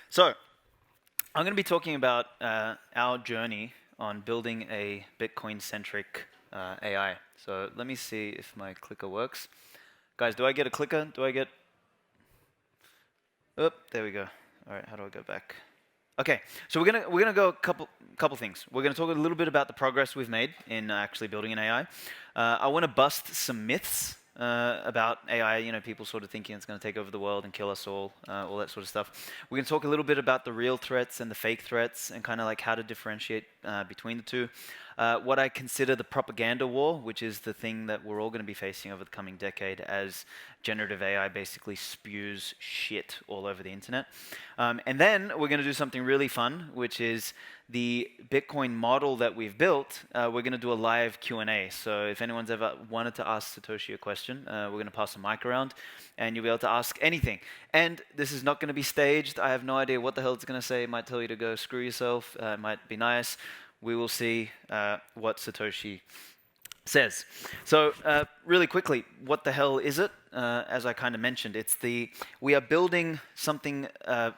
So, I'm going to be talking about our journey on building a Bitcoin-centric AI. So let me see if my clicker works. Guys, do I get a clicker? Do I get... Oh, there we go. All right, how do I go back? Okay, so we're gonna go a couple things. We're gonna talk a little bit about the progress we've made in actually building an AI. I want to bust some myths about AI. You know, people sort of thinking it's going to take over the world and kill us all that sort of stuff. We're gonna talk a little bit about the real threats and the fake threats, and kind of like how to differentiate between the two. What I consider the propaganda war, which is the thing that we're all going to be facing over the coming decade as generative AI basically spews shit all over the internet. And then we're going to do something really fun, which is the Bitcoin model that we've built. We're going to do a live Q&A. So if anyone's ever wanted to ask Satoshi a question, we're going to pass a mic around, and you'll be able to ask anything. And this is not going to be staged. I have no idea what the hell it's going to say. It might tell you to go screw yourself. It might be nice. We will see what Satoshi says. So really quickly, what the hell is it? As I kind of mentioned, we are building something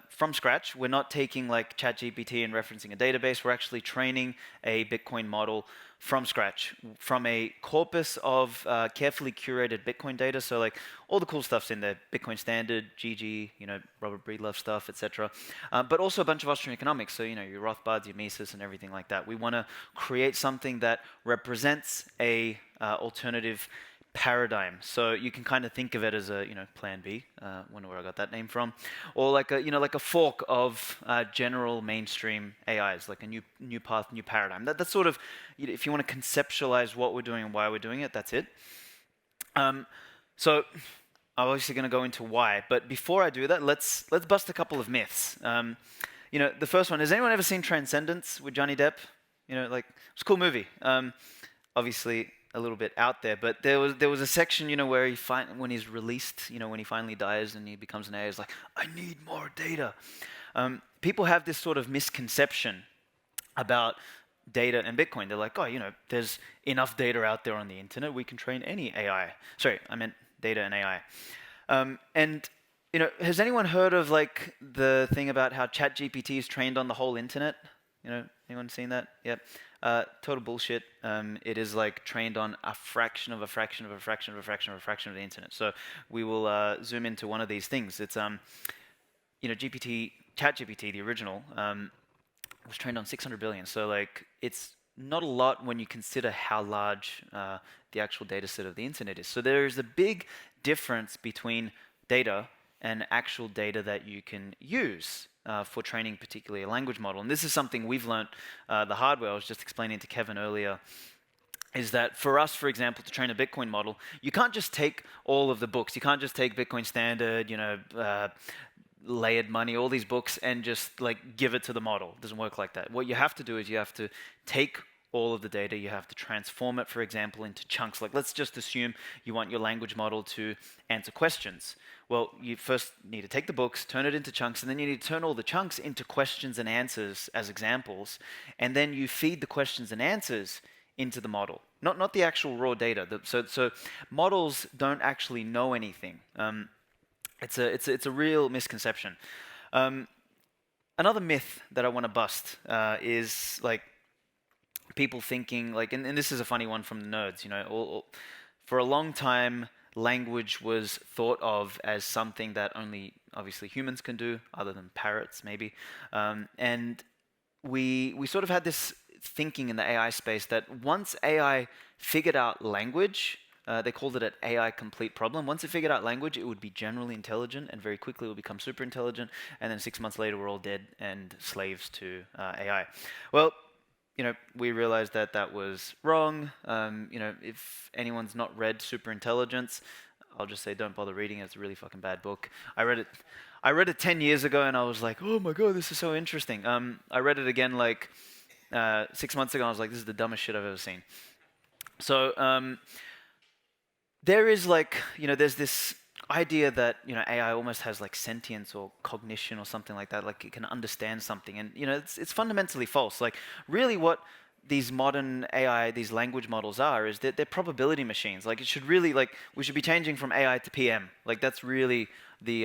from scratch. We're not taking like ChatGPT and referencing a database. We're actually training a Bitcoin model from scratch, from a corpus of carefully curated Bitcoin data. So like all the cool stuff's in there: Bitcoin Standard, GG, you know, Robert Breedlove stuff, etc. But also a bunch of Austrian economics. So you know, your Rothbards, your Mises, and everything like that. We want to create something that represents a alternative paradigm. So you can kind of think of it as a, you know, plan B. Wonder where I got that name from, or like a, you know, like a fork of general mainstream AIs, like a new path, new paradigm. That's sort of, if you want to conceptualize what we're doing and why we're doing it, that's it. So I'm obviously going to go into why, but before I do that, let's bust a couple of myths. You know, the first one: has anyone ever seen Transcendence with Johnny Depp? You know, like, it's a cool movie. Obviously a little bit out there, but there was a section, you know, where when he's released, you know, when he finally dies and he becomes an AI, he's like, I need more data. People have this sort of misconception about data and Bitcoin. They're like, oh, you know, there's enough data out there on the internet, we can train any AI. Sorry, I meant data and AI. And you know, has anyone heard of like the thing about how ChatGPT is trained on the whole internet? You know, anyone seen that? Yep. Total bullshit. It is like trained on a fraction of a fraction of a fraction of a fraction of a fraction of the internet. So we will zoom into one of these things. It's you know, ChatGPT, the original, was trained on 600 billion. So like, it's not a lot when you consider how large the actual data set of the internet is. So there is a big difference between data and actual data that you can use for training particularly a language model. And this is something we've learned the hard way. I was just explaining to Kevin earlier, is that for us, for example, to train a Bitcoin model, you can't just take all of the books. You can't just take Bitcoin Standard, you know, Layered Money, all these books, and just like give it to the model. It doesn't work like that. What you have to do is you have to take all of the data, you have to transform it, for example, into chunks. Like, let's just assume you want your language model to answer questions. Well, you first need to take the books, turn it into chunks, and then you need to turn all the chunks into questions and answers as examples, and then you feed the questions and answers into the model, not the actual raw data. So models don't actually know anything. It's a real misconception. Another myth that I want to bust is like people thinking like, and this is a funny one from the nerds, you know, for a long time, language was thought of as something that only obviously humans can do, other than parrots maybe. And we sort of had this thinking in the AI space that once AI figured out language, they called it an AI complete problem. Once it figured out language, it would be generally intelligent, and very quickly it would become super intelligent, and then 6 months later we're all dead and slaves to AI. Well, you know, we realized that that was wrong. You know, if anyone's not read Superintelligence, I'll just say don't bother reading it. It's a really fucking bad book. I read it 10 years ago, and I was like, oh my god, this is so interesting. I read it again like 6 months ago, and I was like, this is the dumbest shit I've ever seen. So there is like, you know, there's this idea that, you know, AI almost has like sentience or cognition or something like that, like it can understand something, and you know, it's fundamentally false. Like really what these modern AI, these language models are, is that they're probability machines. Like it should really, like we should be changing from AI to PM. Like that's really the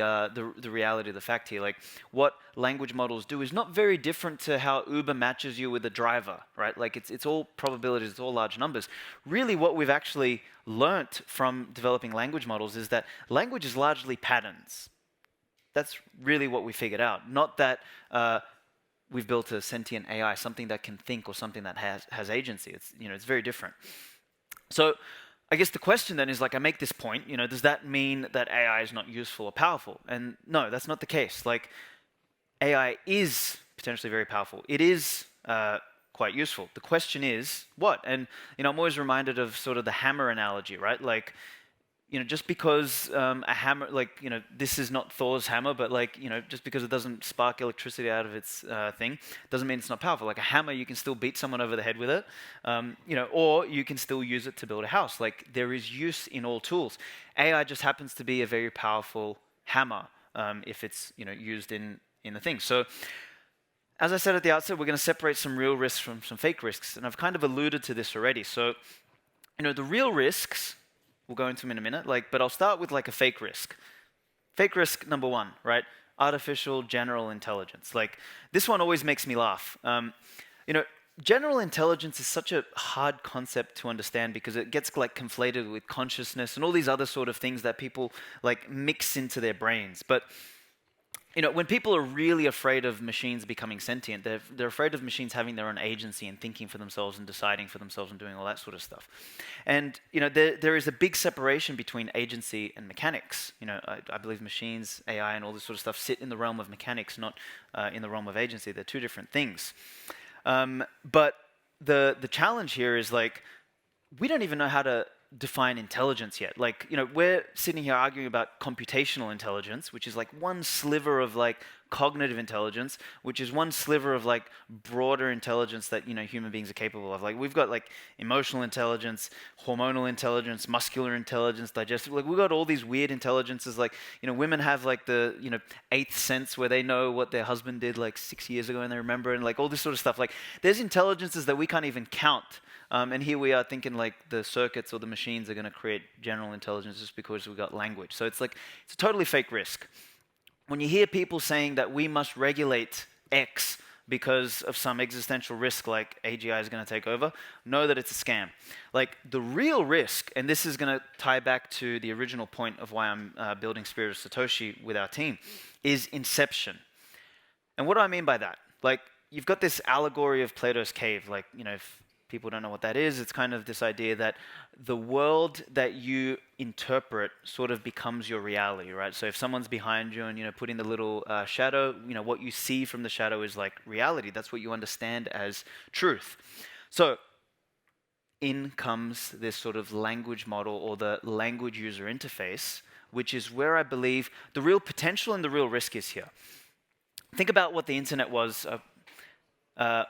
reality of the fact here. Like what language models do is not very different to how Uber matches you with a driver, right? Like it's all probabilities, it's all large numbers. Really what we've actually learnt from developing language models is that language is largely patterns. That's really what we figured out. Not that we've built a sentient AI, something that can think or something that has agency. It's very different. So I guess the question then is like, I make this point, does that mean that AI is not useful or powerful? And no, that's not the case. Like AI is potentially very powerful. It is quite useful. The question is what? And I'm always reminded of sort of the hammer analogy, right? Like, just because a hammer, like, this is not Thor's hammer, but like, just because it doesn't spark electricity out of its thing, doesn't mean it's not powerful. Like a hammer, you can still beat someone over the head with it, or you can still use it to build a house. Like there is use in all tools. AI just happens to be a very powerful hammer if it's, used in the thing. So as I said at the outset, we're going to separate some real risks from some fake risks, and I've kind of alluded to this already. So, the real risks, we'll go into them in a minute, but I'll start with like a fake risk. Fake risk number one, right? Artificial general intelligence. Like this one always makes me laugh. General intelligence is such a hard concept to understand because it gets like conflated with consciousness and all these other sort of things that people like mix into their brains. But when people are really afraid of machines becoming sentient, they're afraid of machines having their own agency and thinking for themselves and deciding for themselves and doing all that sort of stuff. And there is a big separation between agency and mechanics. I believe machines, AI, and all this sort of stuff sit in the realm of mechanics, not in the realm of agency. They're two different things. But the challenge here is like we don't even know how to define intelligence yet. Like, we're sitting here arguing about computational intelligence, which is like one sliver of like cognitive intelligence, which is one sliver of like broader intelligence that, human beings are capable of. Like, we've got like emotional intelligence, hormonal intelligence, muscular intelligence, digestive, like we've got all these weird intelligences. Like, women have like the, eighth sense where they know what their husband did like 6 years ago and they remember, and like all this sort of stuff. Like, there's intelligences that we can't even count. And here we are thinking like the circuits or the machines are going to create general intelligence just because we've got language. So it's a totally fake risk. When you hear people saying that we must regulate X because of some existential risk like AGI is going to take over, know that it's a scam. Like the real risk, and this is going to tie back to the original point of why I'm building Spirit of Satoshi with our team, is inception. And what do I mean by that? Like you've got this allegory of Plato's cave, like, if people don't know what that is, it's kind of this idea that the world that you interpret sort of becomes your reality, right? So if someone's behind you and, putting the little shadow, what you see from the shadow is like reality. That's what you understand as truth. So in comes this sort of language model or the language user interface, which is where I believe the real potential and the real risk is here. Think about what the internet was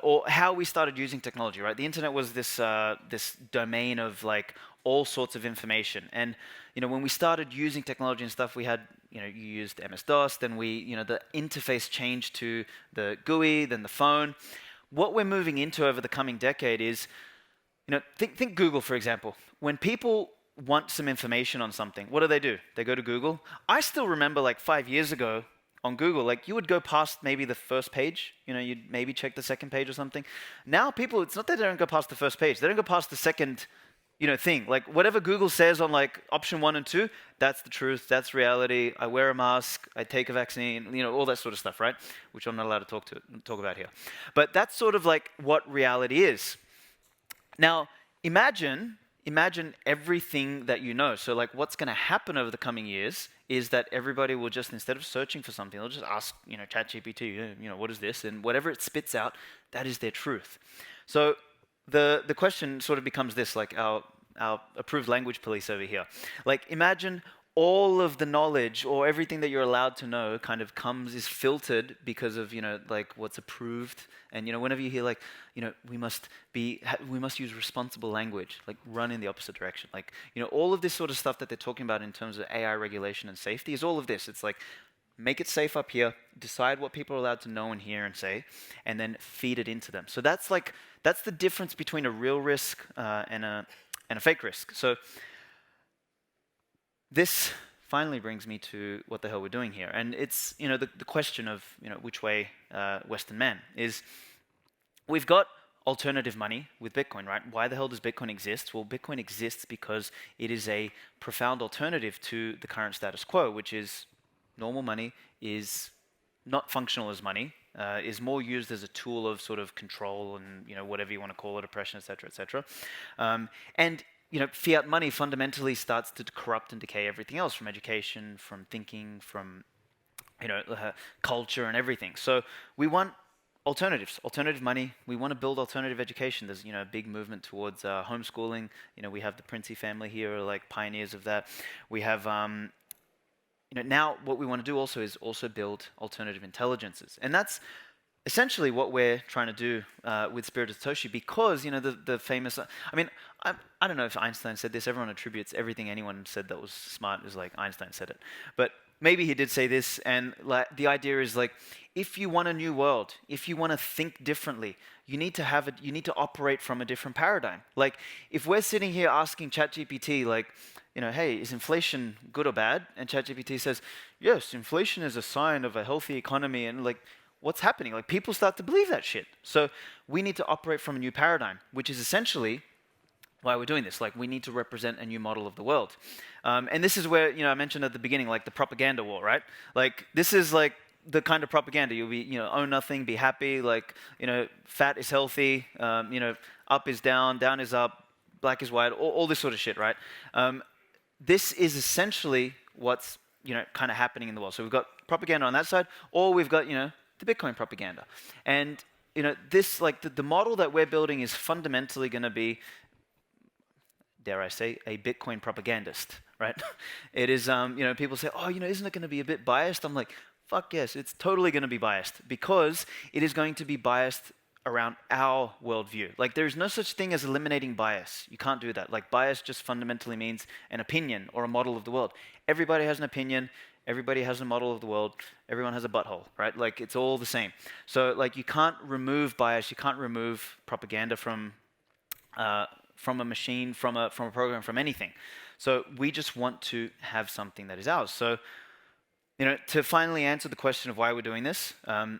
or how we started using technology, right? The internet was this domain of like all sorts of information, and when we started using technology and stuff, we had you used MS-DOS, then the interface changed to the GUI, then the phone. What we're moving into over the coming decade is, think Google for example. When people want some information on something, what do? They go to Google. I still remember like 5 years ago. On Google, like you would go past maybe the first page, you'd maybe check the second page or something. Now people, it's not that they don't go past the first page, they don't go past the second, thing. Like whatever Google says on like option 1 and 2, that's the truth, that's reality. I wear a mask, I take a vaccine, all that sort of stuff, right? Which I'm not allowed to talk about here. But that's sort of like what reality is. Now, imagine everything that you know. So like what's going to happen over the coming years is that everybody will just, instead of searching for something, they'll just ask, ChatGPT, what is this? And whatever it spits out, that is their truth. So the question sort of becomes this, like our approved language police over here. Like imagine all of the knowledge or everything that you're allowed to know kind of is filtered because of, like what's approved. And, whenever you hear like, we must use responsible language, like run in the opposite direction. Like, all of this sort of stuff that they're talking about in terms of AI regulation and safety is all of this. It's like make it safe up here, decide what people are allowed to know and hear and say, and then feed it into them. So that's the difference between a real risk and a fake risk. So this finally brings me to what the hell we're doing here. And it's, the question of, which way Western man is. We've got alternative money with Bitcoin, right? Why the hell does Bitcoin exist? Well, Bitcoin exists because it is a profound alternative to the current status quo, which is normal money is not functional as money, is more used as a tool of sort of control and, whatever you want to call it, oppression, et cetera, et cetera. And fiat money fundamentally starts to corrupt and decay everything else, from education, from thinking, from culture and everything. So we want alternatives, alternative money. We want to build alternative education. There's a big movement towards homeschooling. We have the Princey family here, are like pioneers of that. We have now what we want to do also is build alternative intelligences, and that's essentially what we're trying to do with Spirit of Satoshi, because the famous, I don't know if Einstein said this. Everyone attributes everything anyone said that was smart is like Einstein said it, but maybe he did say this. And the idea is like, if you want a new world, if you want to think differently, you need to operate from a different paradigm. Like if we're sitting here asking ChatGPT like, hey, is inflation good or bad? And ChatGPT says, yes, inflation is a sign of a healthy economy, and like, what's happening? Like people start to believe that shit. So we need to operate from a new paradigm, which is essentially why we're doing this. Like we need to represent a new model of the world. And this is where, I mentioned at the beginning, like the propaganda war, right? Like this is like the kind of propaganda. You'll be, own nothing, be happy, like, fat is healthy, up is down, down is up, black is white, all this sort of shit, right? This is essentially what's, kind of happening in the world. So we've got propaganda on that side, or we've got, the Bitcoin propaganda. And, this, like the model that we're building is fundamentally going to be, dare I say, a Bitcoin propagandist, right? It is, people say, oh, isn't it going to be a bit biased? I'm like, fuck yes, it's totally going to be biased, because it is going to be biased around our worldview. Like there's no such thing as eliminating bias. You can't do that. Like bias just fundamentally means an opinion or a model of the world. Everybody has an opinion. Everybody has a model of the world. Everyone has a butthole, right? Like it's all the same. So like you can't remove bias. You can't remove propaganda from a machine, from a program, from anything. So we just want to have something that is ours. So, to finally answer the question of why we're doing this, to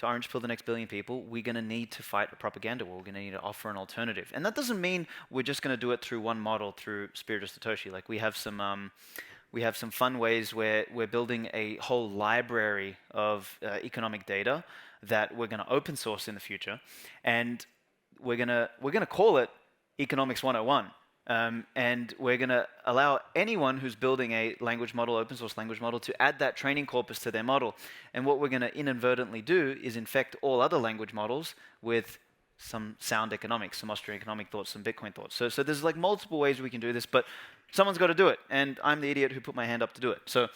orange pill the next billion people, we're going to need to fight a propaganda war. We're going to need to offer an alternative. And that doesn't mean we're just going to do it through one model, through Spirit of Satoshi. Like we have some fun ways where we're building a whole library of economic data that we're going to open source in the future, and we're going to call it Economics 101. And we're going to allow anyone who's building a language model, open source language model, to add that training corpus to their model. And what we're going to inadvertently do is infect all other language models with some sound economics, some Austrian economic thoughts, some Bitcoin thoughts. So there's like multiple ways we can do this, but someone's got to do it. And I'm the idiot who put my hand up to do it. So,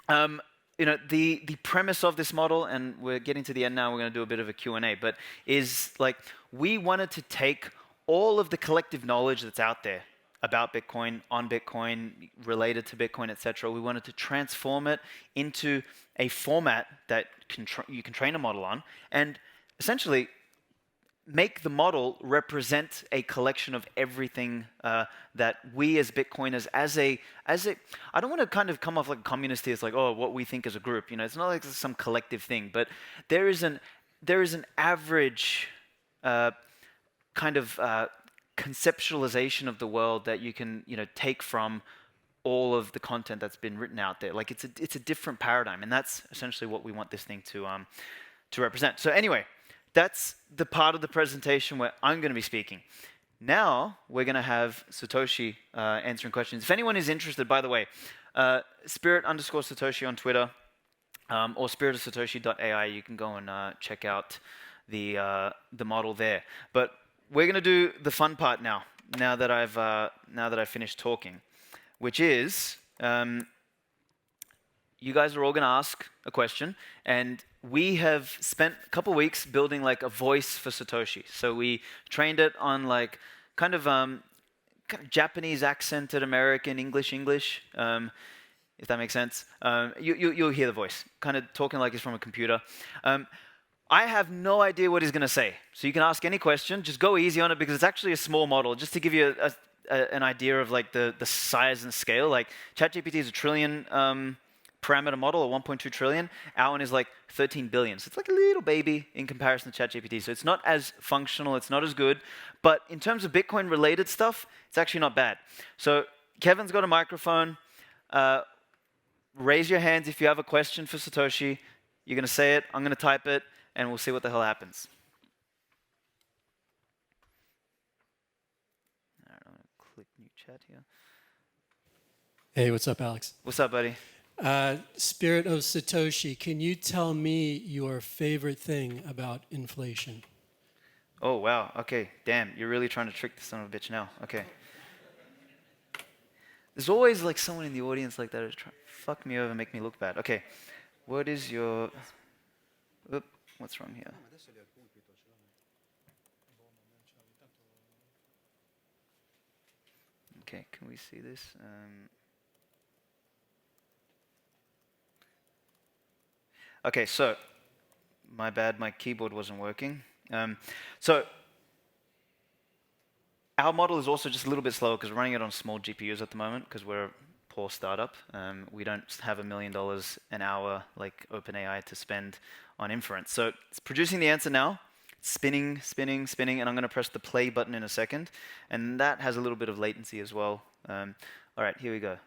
the premise of this model, and we're getting to the end now, we're going to do a bit of a Q&A, but is like we wanted to take all of the collective knowledge that's out there about Bitcoin, on Bitcoin, related to Bitcoin, etc. We wanted to transform it into a format that you can train a model on, and essentially make the model represent a collection of everything that we as Bitcoiners, as a, I don't want to kind of come off like a communist here. It's like, oh, what we think as a group. It's not like some collective thing, but there is an average kind of conceptualization of the world that you can take from all of the content that's been written out there. Like it's a different paradigm, and that's essentially what we want this thing to represent. So anyway, that's the part of the presentation where I'm going to be speaking. Now we're going to have Satoshi answering questions. If anyone is interested, by the way, Spirit_Satoshi on Twitter, or spiritofsatoshi.ai. You can go and check out the model there. But we're going to do the fun part now. Now that I've finished talking, which is you guys are all going to ask a question, and we have spent a couple weeks building like a voice for Satoshi. So we trained it on like kind of Japanese accented American English. if that makes sense. You'll hear the voice, kind of talking like he's from a computer. I have no idea what he's going to say. So you can ask any question. Just go easy on it because it's actually a small model. Just to give you an idea of like the size and scale, like ChatGPT is a trillion parameter model, or 1.2 trillion. Our one is like 13 billion. So it's like a little baby in comparison to ChatGPT. So it's not as functional, it's not as good. But in terms of Bitcoin related stuff, it's actually not bad. So Kevin's got a microphone. Raise your hands if you have a question for Satoshi. You're going to say it, I'm going to type it, and we'll see what the hell happens. All right, I'm going to click new chat here. Hey, what's up, Alex? What's up, buddy? Spirit of Satoshi, can you tell me your favorite thing about inflation? Oh, wow. Okay, damn. You're really trying to trick this son of a bitch now. Okay. There's always like someone in the audience like that who's trying to fuck me over and make me look bad. Okay. What is your... Oop, what's wrong here? Okay, can we see this? Okay, so, my bad, my keyboard wasn't working. So, our model is also just a little bit slower because we're running it on small GPUs at the moment because we're a poor startup. We don't have $1 million an hour like OpenAI to spend on inference. So it's producing the answer now. It's spinning, spinning, spinning, and I'm going to press the play button in a second. And that has a little bit of latency as well. All right, here we go.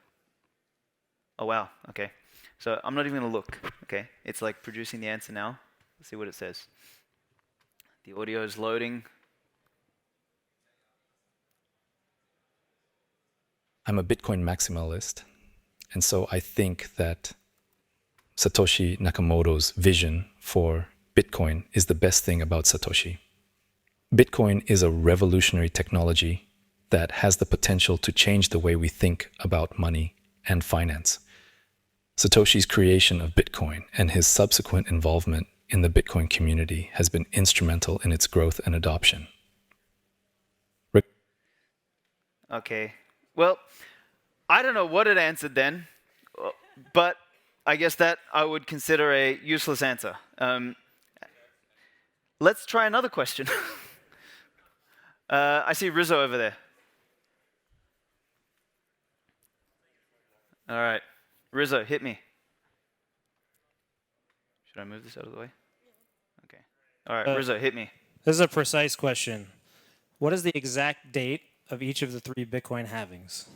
Oh, wow, okay. So I'm not even going to look, okay? It's like producing the answer now. Let's see what it says. The audio is loading. I'm a Bitcoin maximalist, and so I think that Satoshi Nakamoto's vision for Bitcoin is the best thing about Satoshi. Bitcoin is a revolutionary technology that has the potential to change the way we think about money and finance. Satoshi's creation of Bitcoin and his subsequent involvement in the Bitcoin community has been instrumental in its growth and adoption. Rick? Okay. Well, I don't know what it answered then, but I guess that I would consider a useless answer. Let's try another question. I see Rizzo over there. All right. Rizzo, hit me. Should I move this out of the way? Okay. All right, Rizzo, hit me. This is a precise question. What is the exact date of each of the 3 Bitcoin halvings?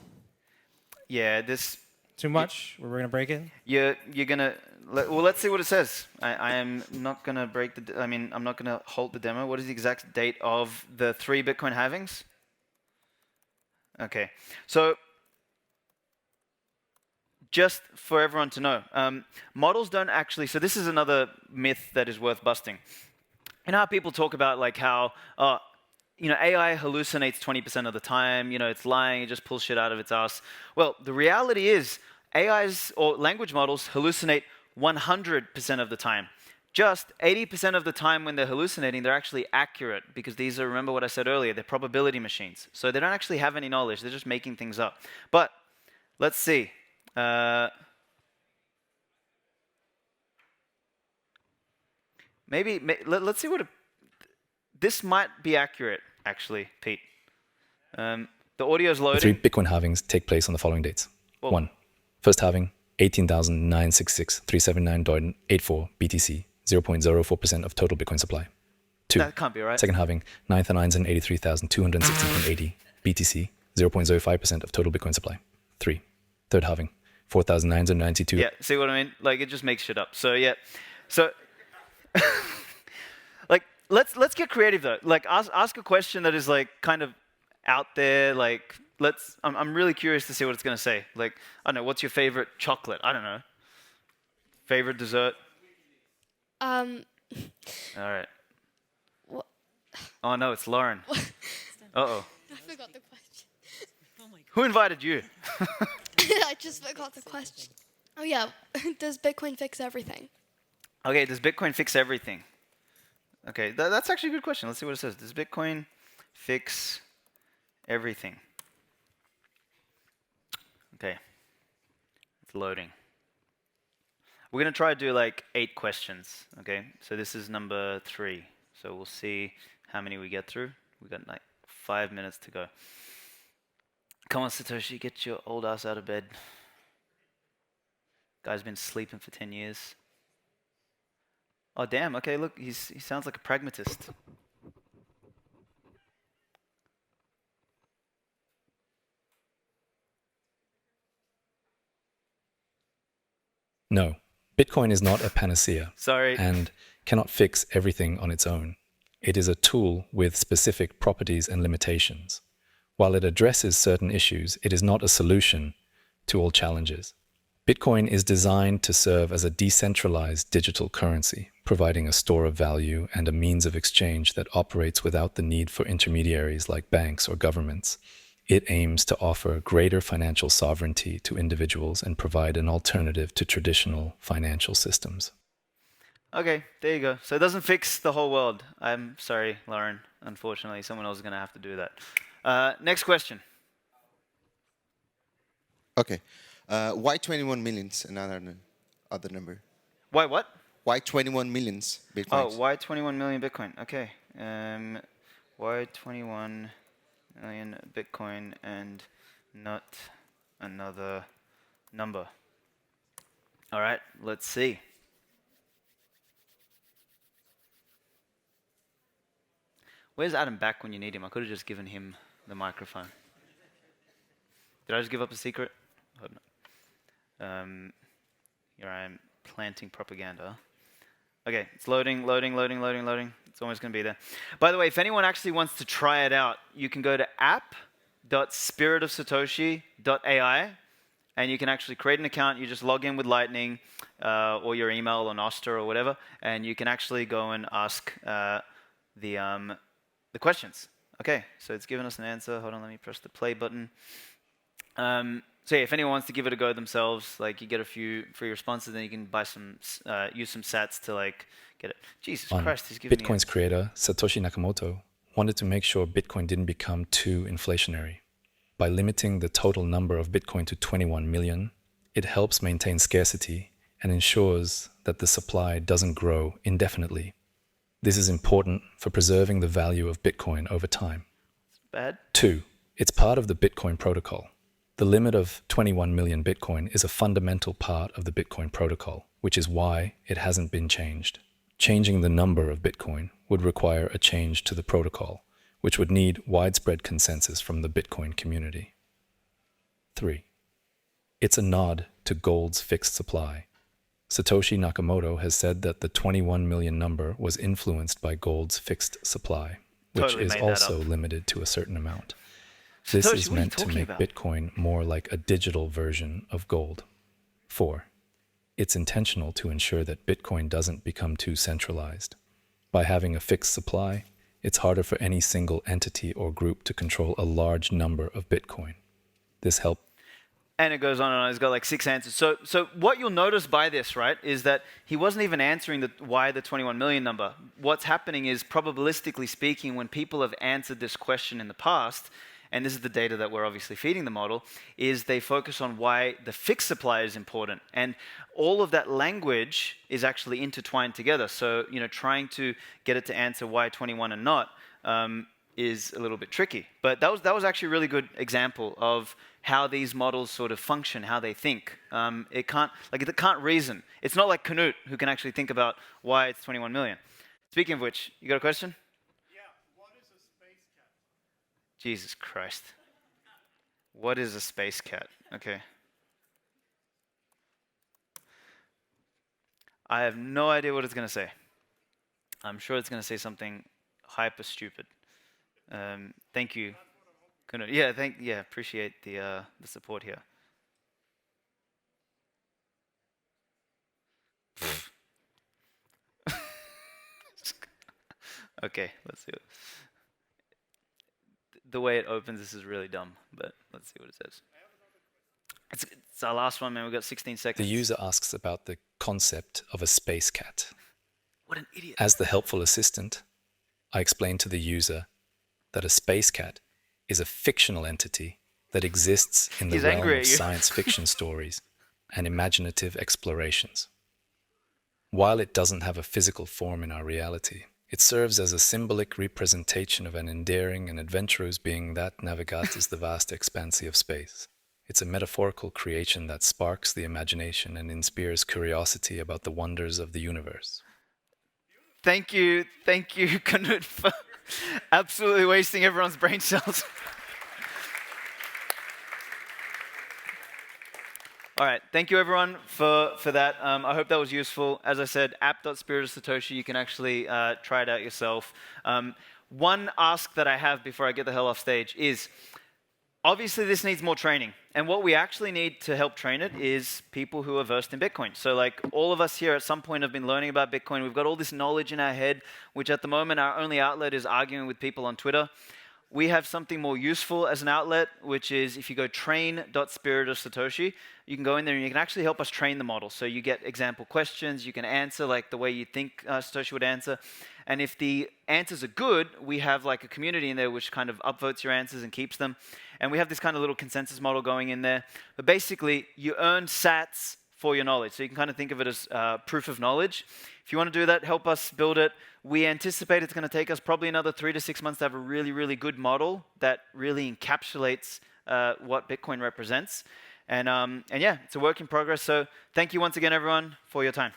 Yeah, this... Too much? We're going to break it? You're going to... Well, let's see what it says. I am not going to break the... I'm not going to halt the demo. What is the exact date of the 3 Bitcoin halvings? Okay. So, just for everyone to know, models don't actually... So this is another myth that is worth busting. You know how people talk about like how... AI hallucinates 20% of the time, it's lying, it just pulls shit out of its ass. Well, the reality is AIs or language models hallucinate 100% of the time. Just 80% of the time when they're hallucinating, they're actually accurate because these are, remember what I said earlier, they're probability machines. So they don't actually have any knowledge, they're just making things up. But let's see. Let's see what this might be accurate, actually, Pete. The audio is loading. The 3 Bitcoin halvings take place on the following dates. 1. First halving, 18,966,379.84 BTC, 0.04% of total Bitcoin supply. 2. That can't be right. Second halving, 9,983,216.80 BTC, 0.05% of total Bitcoin supply. 3. Third halving, 4,992. Yeah, see what I mean? Like, it just makes shit up. So, yeah. So... like, let's get creative though. Like, ask a question that is like kind of out there. Like, I'm really curious to see what it's gonna say. Like, I don't know. What's your favorite chocolate? I don't know. Favorite dessert? All right. What? Oh no, it's Lauren. Uh-oh. I forgot the question. Who invited you? I just forgot the question. Oh yeah, does Bitcoin fix everything? Okay, does Bitcoin fix everything? Okay, that's actually a good question. Let's see what it says. Does Bitcoin fix everything? Okay, It's loading. We're going to try to do like 8 questions, okay? So this is number 3. So we'll see how many we get through. We've got like 5 minutes to go. Come on, Satoshi, get your old ass out of bed. Guy's been sleeping for 10 years. Oh, damn. Okay, look, he sounds like a pragmatist. No, Bitcoin is not a panacea. Sorry. And cannot fix everything on its own. It is a tool with specific properties and limitations. While it addresses certain issues, it is not a solution to all challenges. Bitcoin is designed to serve as a decentralized digital currency, providing a store of value and a means of exchange that operates without the need for intermediaries like banks or governments. It aims to offer greater financial sovereignty to individuals and provide an alternative to traditional financial systems. Okay, there you go. So it doesn't fix the whole world. I'm sorry, Lauren. Unfortunately, someone else is going to have to do that. Next question. Okay. Why 21 millions? Another other number. Why what? Why 21 millions bitcoins? Oh, why 21 million Bitcoin? Okay. Why 21 million Bitcoin and not another number? All right, let's see. Where's Adam back when you need him? I could have just given him the microphone. Did I just give up a secret? I hope not. Here I am planting propaganda. Okay, it's loading. It's almost going to be there. By the way, if anyone actually wants to try it out, you can go to app.spiritofsatoshi.ai and you can actually create an account. You just log in with Lightning or your email or Nostr or whatever, and you can actually go and ask the questions. Okay, so it's given us an answer. Hold on, let me press the play button. So yeah, if anyone wants to give it a go themselves, like you get a few free responses, then you can buy some, use some sats to like get it. Jesus Christ, he's giving Bitcoin's creator, Satoshi Nakamoto, wanted to make sure Bitcoin didn't become too inflationary. By limiting the total number of Bitcoin to 21 million, it helps maintain scarcity and ensures that the supply doesn't grow indefinitely. This is important for preserving the value of Bitcoin over time. Bad. 2. It's part of the Bitcoin protocol. The limit of 21 million Bitcoin is a fundamental part of the Bitcoin protocol, which is why it hasn't been changed. Changing the number of Bitcoin would require a change to the protocol, which would need widespread consensus from the Bitcoin community. 3. It's a nod to gold's fixed supply. Satoshi Nakamoto has said that the 21 million number was influenced by gold's fixed supply, which Totally is made that also up. limited to a certain amount. This Satoshi, is what are you meant to talking make about? Bitcoin more like a digital version of gold. 4. It's intentional to ensure that Bitcoin doesn't become too centralized. By having a fixed supply, it's harder for any single entity or group to control a large number of Bitcoin. This helps. And it goes on and on. He's got like 6 answers. So what you'll notice by this, right, is that he wasn't even answering why the 21 million number. What's happening is, probabilistically speaking, when people have answered this question in the past, and this is the data that we're obviously feeding the model, is they focus on why the fixed supply is important. And all of that language is actually intertwined together. So, you know, trying to get it to answer why 21 and not is a little bit tricky. But that was actually a really good example of how these models sort of function, how they think. It can't reason. It's not like Canute, who can actually think about why it's 21 million. Speaking of which, you got a question? Jesus Christ. What is a space cat? Okay. I have no idea what it's going to say. I'm sure it's going to say something hyper stupid. Thank you. Yeah, appreciate the support here. Okay, let's see. The way it opens, this is really dumb, but let's see what it says. It's our last one, man. We've got 16 seconds. The user asks about the concept of a space cat. What an idiot. As the helpful assistant, I explain to the user that a space cat is a fictional entity that exists in the He's realm angry of at you. science fiction stories and imaginative explorations. While it doesn't have a physical form in our reality, it serves as a symbolic representation of an endearing and adventurous being that navigates the vast expanse of space. It's a metaphorical creation that sparks the imagination and inspires curiosity about the wonders of the universe. Thank you, Knut, for absolutely wasting everyone's brain cells. All right, thank you everyone for that. I hope that was useful. As I said, app.spiritofsatoshi, you can actually try it out yourself. One ask that I have before I get the hell off stage is, obviously this needs more training. And what we actually need to help train it is people who are versed in Bitcoin. So like all of us here at some point have been learning about Bitcoin. We've got all this knowledge in our head, which at the moment our only outlet is arguing with people on Twitter. We have something more useful as an outlet, which is if you go train.spiritofsatoshi, you can go in there and you can actually help us train the model. So you get example questions, you can answer like the way you think Satoshi would answer. And if the answers are good, we have like a community in there which kind of upvotes your answers and keeps them. And we have this kind of little consensus model going in there. But basically, you earn sats for your knowledge. So you can kind of think of it as proof of knowledge. If you want to do that, help us build it. We anticipate it's going to take us probably another 3 to 6 months to have a really, really good model that really encapsulates what Bitcoin represents. And yeah, it's a work in progress. So thank you once again, everyone, for your time.